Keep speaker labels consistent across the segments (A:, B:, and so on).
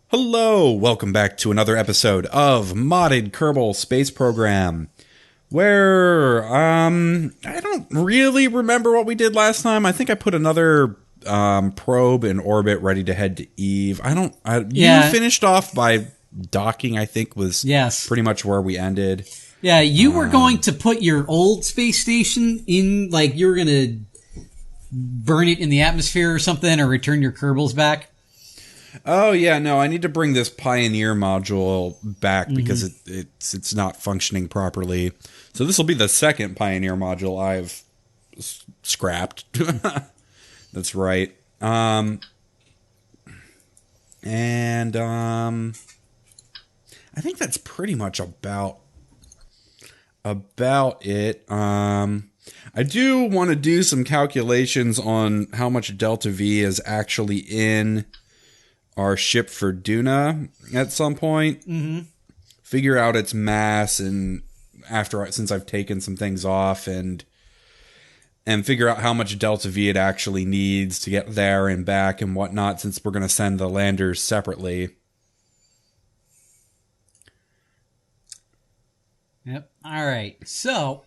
A: Hello, welcome back to another episode of Modded Kerbal Space Program, where, I don't really remember what we did last time. I think I put another, probe in orbit ready to head to Eve. You finished off by docking, I think, was pretty much where we ended.
B: Yeah, you were going to put your old space station in, like, you were going to burn it in the atmosphere or something, or return your Kerbals back.
A: Oh yeah, no, I need to bring this Pioneer module back because it's not functioning properly. So this will be the second Pioneer module I've scrapped. That's right. I think that's pretty much about it. I do want to do some calculations on how much Delta V is actually in our ship for Duna at some point. Figure out its mass, and since I've taken some things off, and figure out how much Delta V it actually needs to get there and back and whatnot, since we're going to send the landers separately.
B: Yep. All right. So,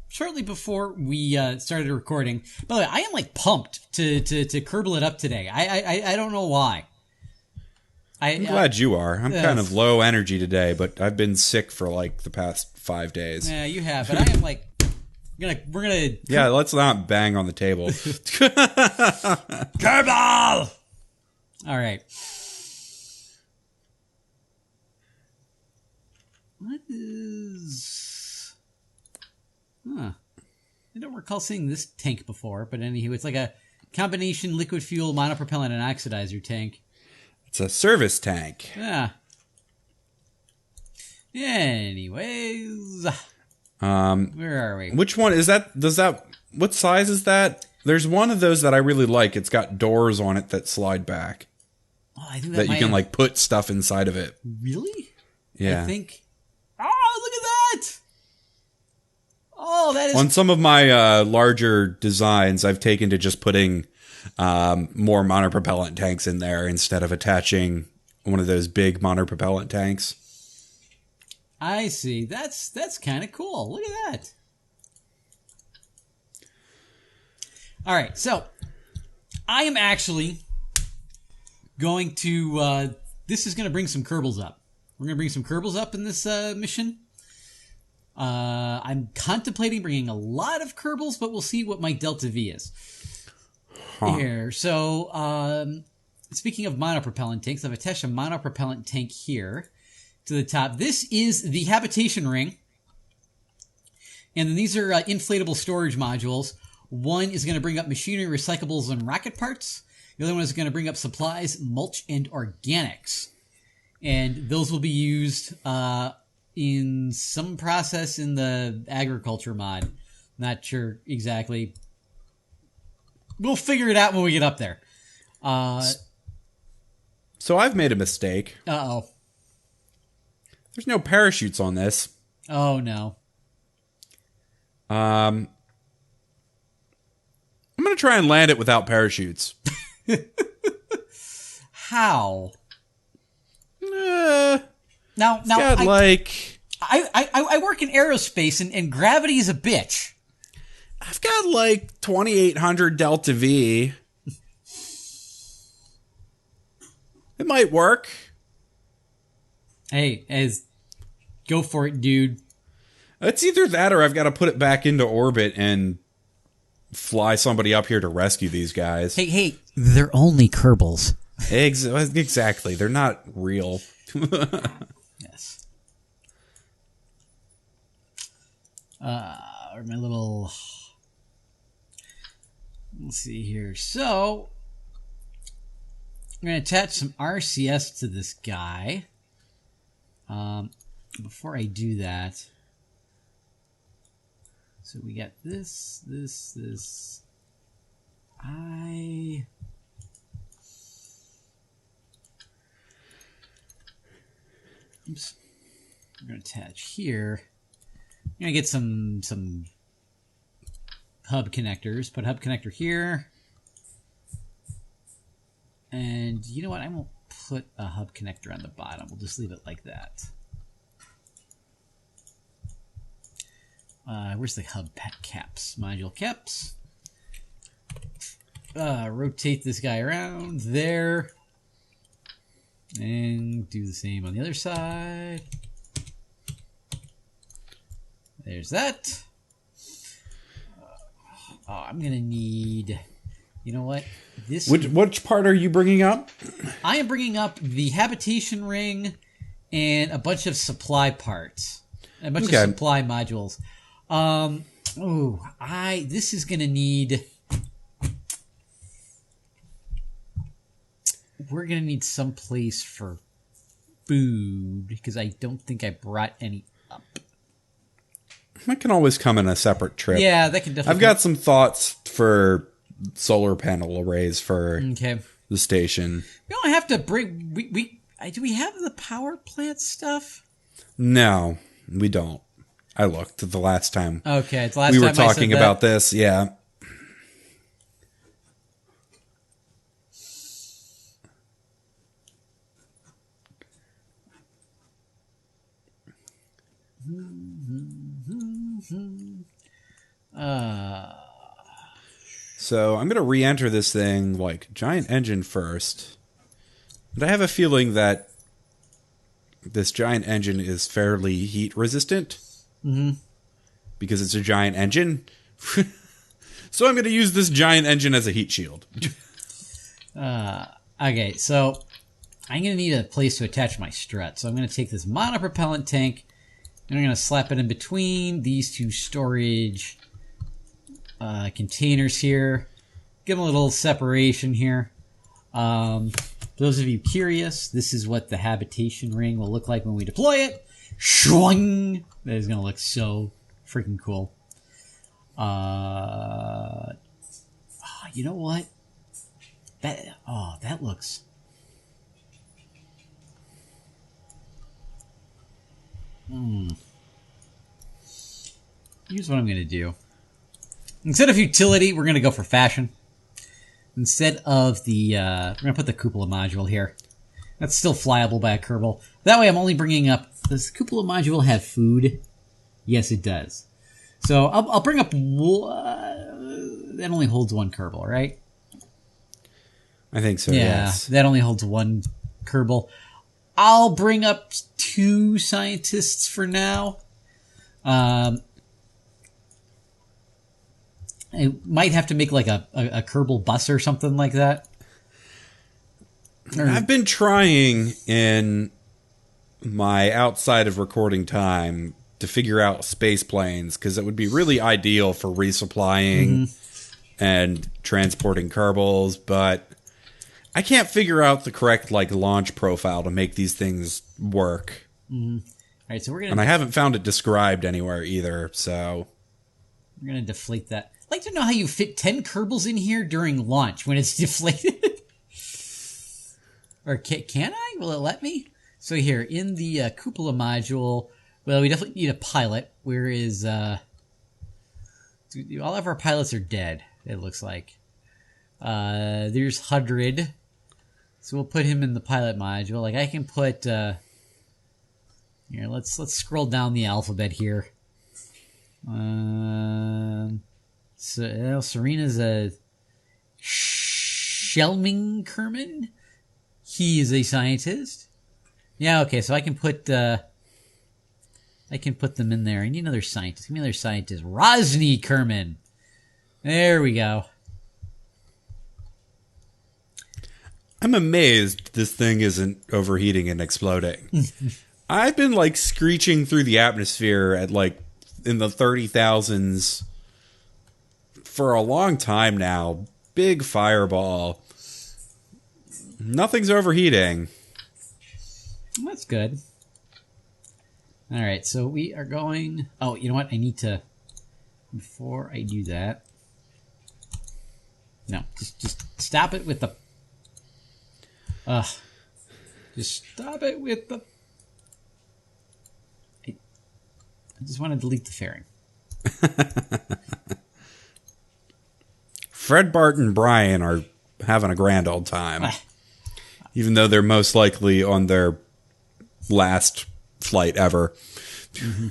B: shortly before we started recording, by the way, I am like pumped to Kerbal it up today. I don't know why.
A: I'm glad you are. I'm kind of low energy today, but I've been sick for like the past 5 days.
B: Yeah, you have, but I am like, we're gonna.
A: Yeah, let's not bang on the table.
B: Kerbal! All right. What is... I don't recall seeing this tank before, but anywho, it's like a combination liquid fuel, monopropellant, and oxidizer tank.
A: It's a service tank.
B: Yeah. Anyways. Where are we?
A: Which one is that? What size is that? There's one of those that I really like. It's got doors on it that slide back.
B: Oh, I think
A: that you can like put stuff inside of it.
B: Really?
A: Yeah.
B: I think... Oh, look at that! Oh, that is...
A: On some of my larger designs, I've taken to just putting more monopropellant tanks in there instead of attaching one of those big monopropellant tanks.
B: I see. That's kind of cool. Look at that. All right, so I am actually going to... this is going to bring some Kerbals up. We're going to bring some Kerbals up in this mission. I'm contemplating bringing a lot of Kerbals, but we'll see what my Delta V is. Here. So, speaking of monopropellant tanks, I've attached a monopropellant tank here to the top. This is the habitation ring. And then these are inflatable storage modules. One is going to bring up machinery, recyclables, and rocket parts. The other one is going to bring up supplies, mulch, and organics. And those will be used in some process in the agriculture mod. Not sure exactly. We'll figure it out when we get up there.
A: So I've made a mistake.
B: Uh-oh.
A: There's no parachutes on this.
B: Oh, no.
A: I'm going to try and land it without parachutes.
B: How?
A: Now,
B: I work in aerospace, and gravity is a bitch.
A: I've got like 2,800 Delta V. It might work.
B: Hey, go for it, dude.
A: It's either that or I've got to put it back into orbit and fly somebody up here to rescue these guys.
B: Hey, they're only Kerbals.
A: Exactly. They're not real.
B: Yes. Or my little... Let's see here. So, I'm going to attach some RCS to this guy. Before I do that, so we got this. Oops. I'm going to attach here. I'm going to get some hub connectors. Put a hub connector here. And you know what? put a hub connector on the bottom. We'll just leave it like that. Where's the hub caps? Module caps. Rotate this guy around there. And do the same on the other side. There's that. I'm going to need... You know what?
A: Which part are you bringing up?
B: I am bringing up the habitation ring and a bunch of supply parts. A bunch of supply modules. This is going to need... We're going to need some place for food because I don't think I brought any up.
A: That can always come in a separate trip.
B: Yeah, that can definitely...
A: I've got some thoughts for solar panel arrays for the station.
B: We don't have to bring... Do we have the power plant stuff?
A: No, we don't. I looked the last time.
B: Okay, it's the last
A: we
B: time
A: were talking about this. Yeah. So I'm going to re-enter this thing like giant engine first. And I have a feeling that this giant engine is fairly heat resistant.
B: Mm-hmm.
A: Because it's a giant engine. So I'm going to use this giant engine as a heat shield.
B: Okay, so I'm going to need a place to attach my strut. So I'm going to take this monopropellant tank and I'm going to slap it in between these two storage containers here. Give them a little separation here. For those of you curious, this is what the habitation ring will look like when we deploy it. Shwing! That is going to look so freaking cool. You know what? That looks... Here's what I'm going to do. Instead of utility, we're going to go for fashion. Instead of the... we're going to put the cupola module here. That's still flyable by a Kerbal. That way I'm only bringing up... Does the cupola module have food? Yes, it does. So I'll bring up... that only holds one Kerbal, right?
A: I think so,
B: yeah,
A: yes.
B: That only holds one Kerbal. I'll bring up 2 scientists for now. I might have to make like a Kerbal bus or something like that.
A: I've been trying in my outside of recording time to figure out space planes because it would be really ideal for resupplying and transporting Kerbals, but I can't figure out the correct launch profile to make these things work.
B: All right, so we're gonna...
A: And I haven't found it described anywhere either, so...
B: We're going to deflate that. I'd like to know how you fit 10 Kerbals in here during launch when it's deflated. Or can I? Will it let me? So here, in the cupola module, well, we definitely need a pilot. Where is... all of our pilots are dead, it looks like. There's Hudrid. So we'll put him in the pilot module. I can put... here, let's scroll down the alphabet here. So Serena's a Shelming Kerman. He is a scientist. Yeah, okay, so I can put them in there. I need another scientist. Give me another scientist. Rosny Kerman. There we go.
A: I'm amazed this thing isn't overheating and exploding. I've been screeching through the atmosphere at in the 30,000s for a long time now. Big fireball. Nothing's overheating.
B: That's good. All right, so we are going... Oh, you know what? I need to... Before I do that... No, just stop it with the... Just stop it with the... I just want to delete the fairing.
A: Fred, Bart, and Brian are having a grand old time. Even though they're most likely on their last flight ever.
B: Mm-hmm.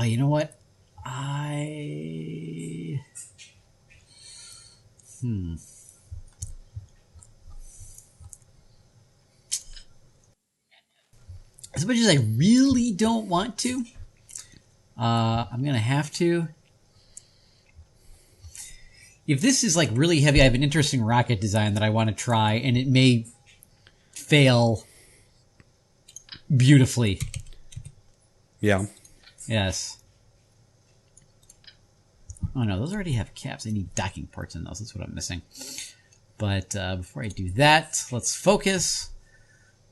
B: You know what? As much as I really don't want to, I'm going to have to. If this is like really heavy, I have an interesting rocket design that I want to try, and it may fail beautifully.
A: Yeah.
B: Yes. Oh no, those already have caps. I need docking ports in those. That's what I'm missing. But before I do that, let's focus.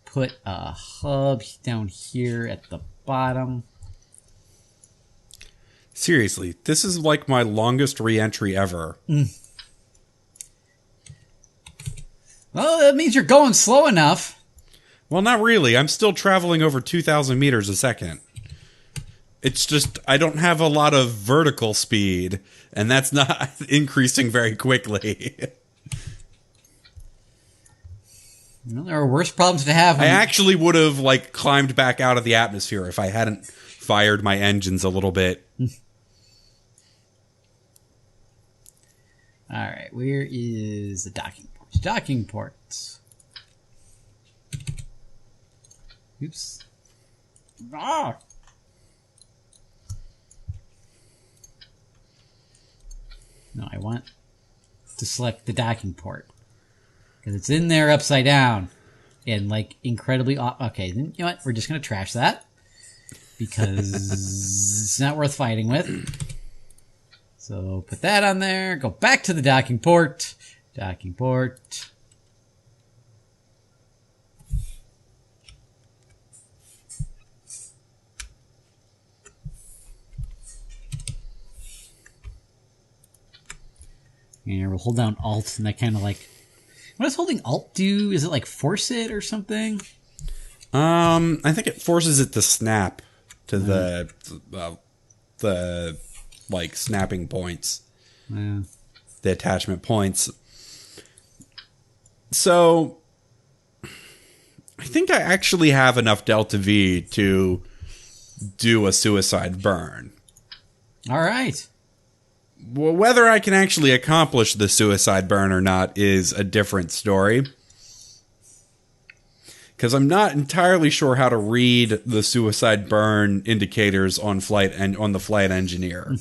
B: Put a hub down here at the bottom.
A: Seriously, this is like my longest re-entry ever.
B: Well, that means you're going slow enough.
A: Well, not really. I'm still traveling over 2,000 meters a second. It's just I don't have a lot of vertical speed, and that's not increasing very quickly.
B: Well, there are worse problems to have.
A: I actually would have like climbed back out of the atmosphere if I hadn't fired my engines a little bit.
B: All right, where is the docking ports? Docking ports. Oops. Ah! No, I want to select the docking port. Because it's in there upside down. And, like, incredibly... Okay, then, you know what? We're just going to trash that. Because it's not worth fighting with. So, put that on there. Go back to the docking port. Docking port. And we'll hold down Alt, and that kind of like... What does holding Alt do? Is it like force it or something?
A: I think it forces it to snap to the like snapping points.
B: Yeah.
A: The attachment points. So I think I actually have enough delta V to do a suicide burn.
B: All right.
A: Well, whether I can actually accomplish the suicide burn or not is a different story. Because I'm not entirely sure how to read the suicide burn indicators on flight and on the flight engineer.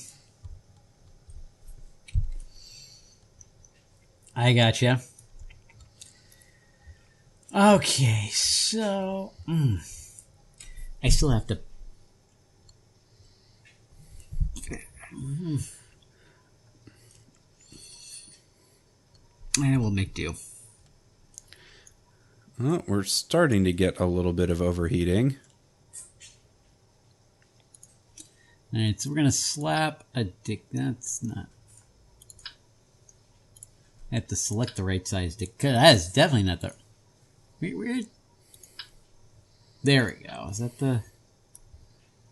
B: I gotcha. Okay, so I still have to. And we'll make do.
A: Well, we're starting to get a little bit of overheating.
B: Alright, so we're going to slap a dick. That's not... I have to select the right size dick. That is definitely not the... Weird. There we go. Is that the...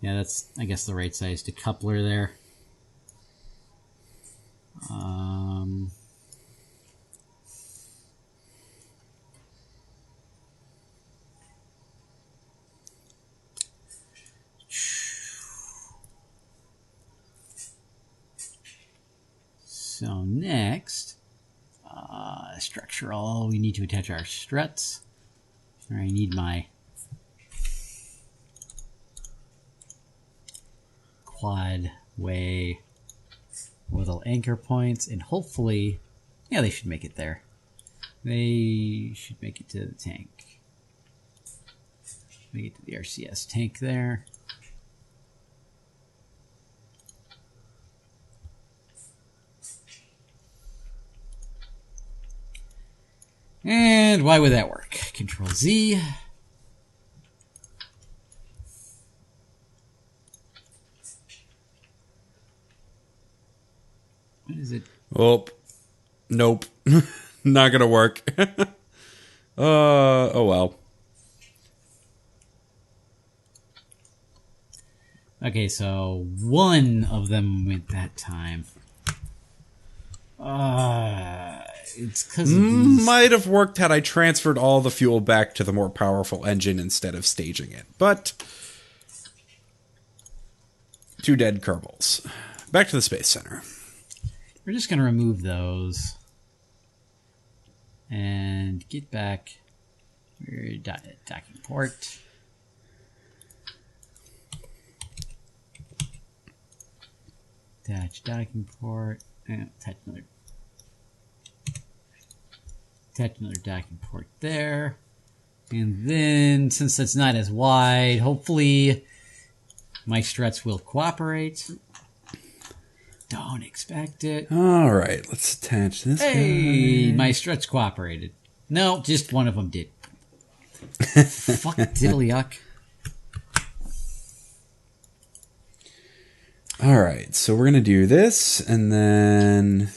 B: Yeah, that's, I guess, the right size decoupler there. So next, structural, we need to attach our struts. I need my quad way little anchor points, and hopefully, yeah, they should make it there. They should make it to the tank. Make it to the RCS tank there. And why would that work? Control Z. What is it?
A: Oh, nope. Not gonna work. Oh well.
B: Okay, so one of them went that time. it's because of these.
A: Might have worked had I transferred all the fuel back to the more powerful engine instead of staging it. But 2 dead Kerbals. Back to the Space Center.
B: We're just going to remove those. And get back your docking port. Attach docking port. And attach another docking port there. And then, since that's not as wide, hopefully my struts will cooperate. Don't expect it.
A: All right, let's attach this
B: Hey,
A: guy.
B: my struts cooperated. No, just one of them did. Fuck diddly-yuck.
A: All right, so we're going to do this, and then...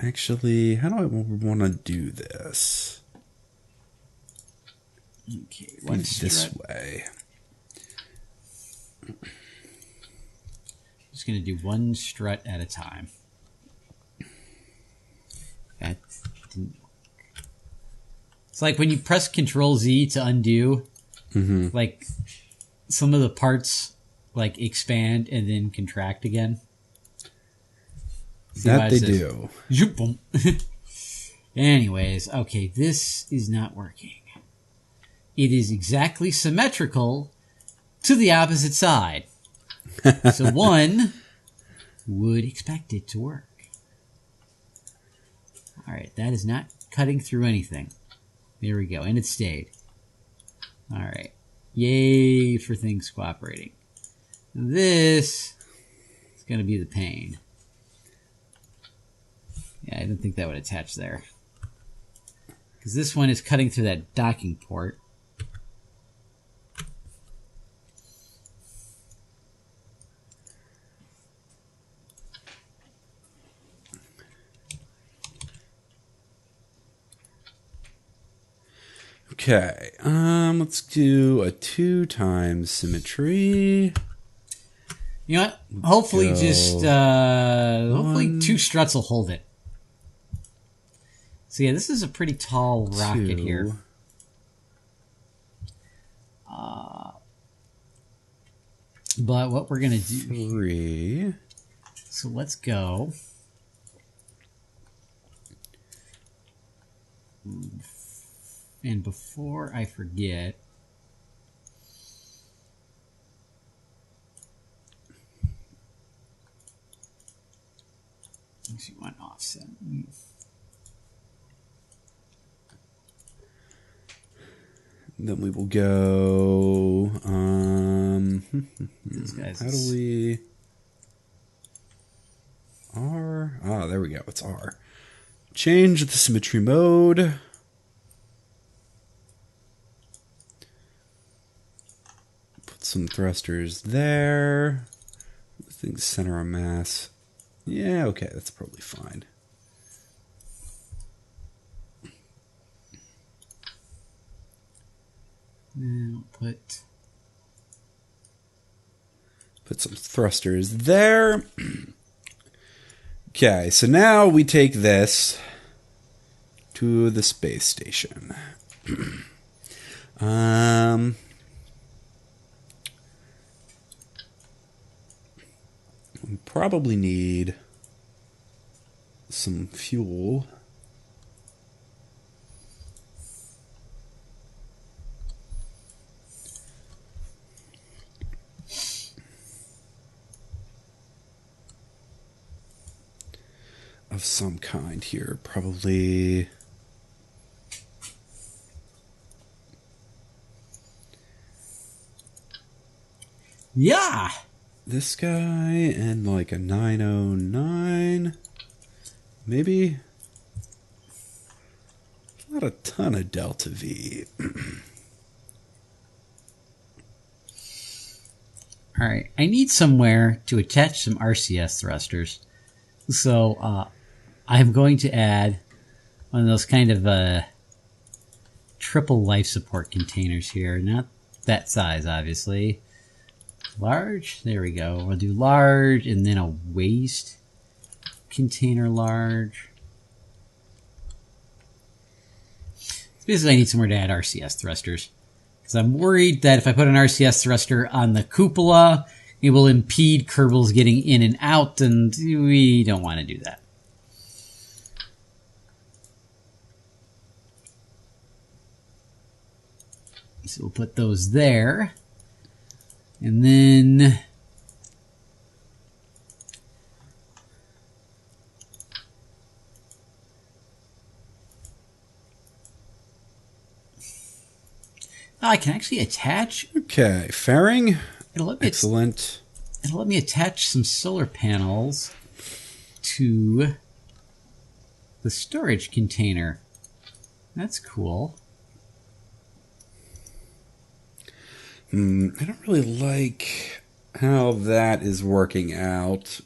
A: Actually, how do I want to do this?
B: Okay, one
A: this way.
B: Just going to do one strut at a time. That didn't work. It's like when you press Control Z to undo, like some of the parts like expand and then contract again. See
A: that they do.
B: Anyways, okay, this is not working. It is exactly symmetrical to the opposite side. So one would expect it to work. Alright, that is not cutting through anything. There we go, and it stayed. Alright. Yay for things cooperating. This is going to be the pain. Yeah, I didn't think that would attach there. Because this one is cutting through that docking port.
A: Okay, let's do a 2 times symmetry.
B: You know what? Hopefully hopefully 2 struts will hold it. So yeah, this is a pretty tall rocket here. But what we're going to do...
A: 3.
B: So let's go. And before I forget... Let's see, one offset.
A: Then we will go.
B: How
A: do we? R. Ah, there we go. It's R. Change the symmetry mode. Put some thrusters there. Things center of mass. Yeah, okay, that's probably fine.
B: Now
A: put some thrusters there. Okay, so now we take this to the space station. We probably need some fuel. Of some kind here, probably.
B: Yeah!
A: This guy and like a 909. Maybe. Not a ton of Delta V.
B: Alright, I need somewhere to attach some RCS thrusters. So, I'm going to add one of those kind of triple life support containers here. Not that size, obviously. Large. There we go. We'll do large and then a waste container large. Basically, I need somewhere to add RCS thrusters. Because I'm worried that if I put an RCS thruster on the cupola, it will impede Kerbals getting in and out, and we don't want to do that. So we'll put those there. And then... I can actually attach...
A: Okay, fairing.
B: Excellent. It'll let me attach some solar panels to the storage container. That's cool.
A: I don't really like how that is working out.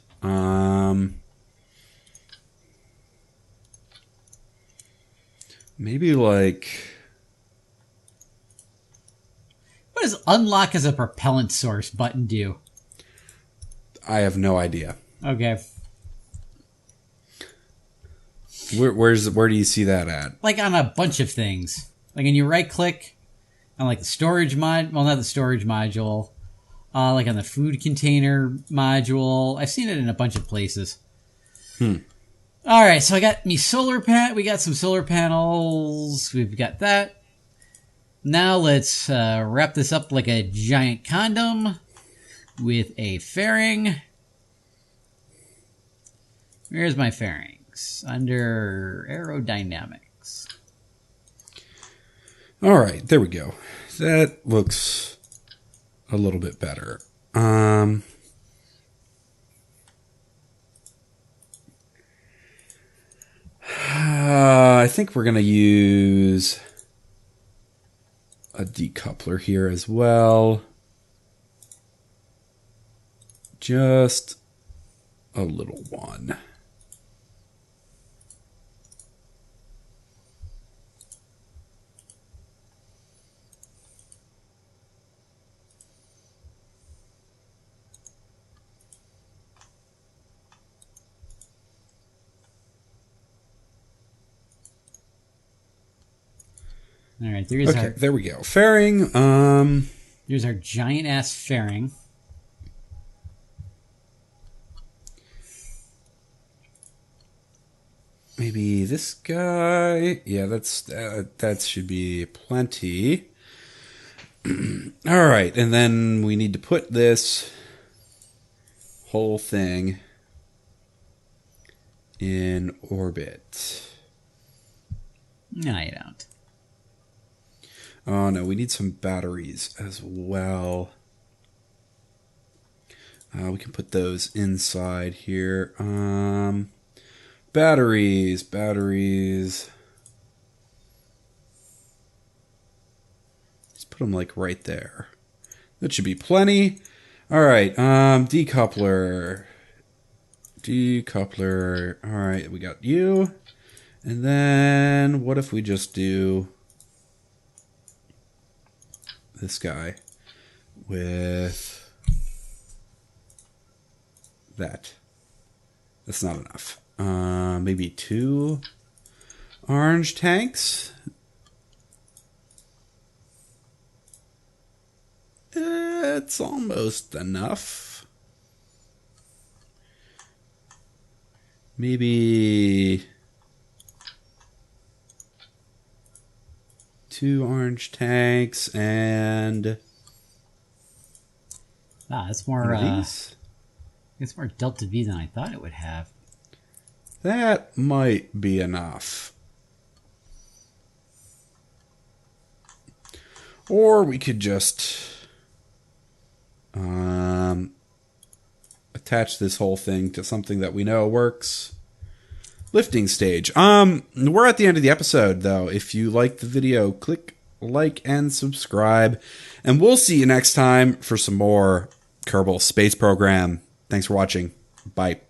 A: Maybe like...
B: What does unlock as a propellant source button do?
A: I have no idea.
B: Okay.
A: Where do you see that at?
B: Like on a bunch of things. Like when you right click on like the storage mod, well, not the storage module, like on the food container module. I've seen it in a bunch of places. All right, so I got me we got some solar panels. We've got that. Now let's wrap this up like a giant condom with a fairing. Where's my fairings? Under aerodynamics.
A: All right, there we go. That looks a little bit better. I think we're going to use a decoupler here as well. Just a little one.
B: All right,
A: there we go. Fairing.
B: Here's our giant ass fairing.
A: Maybe this guy. Yeah, that should be plenty. All right, and then we need to put this whole thing in orbit.
B: No, you don't.
A: Oh no, we need some batteries as well. We can put those inside here. Batteries. Let's put them like right there. That should be plenty. All right, decoupler. All right, we got you. And then what if we just do this guy with that? That's not enough. Maybe 2 orange tanks. It's almost enough. Maybe 2 orange tanks and...
B: Ah, it's more it's more delta V than I thought it would have.
A: That might be enough. Or we could just attach this whole thing to something that we know works. Lifting stage. We're at the end of the episode, though. If you like the video, click like and subscribe. And we'll see you next time for some more Kerbal Space Program. Thanks for watching. Bye.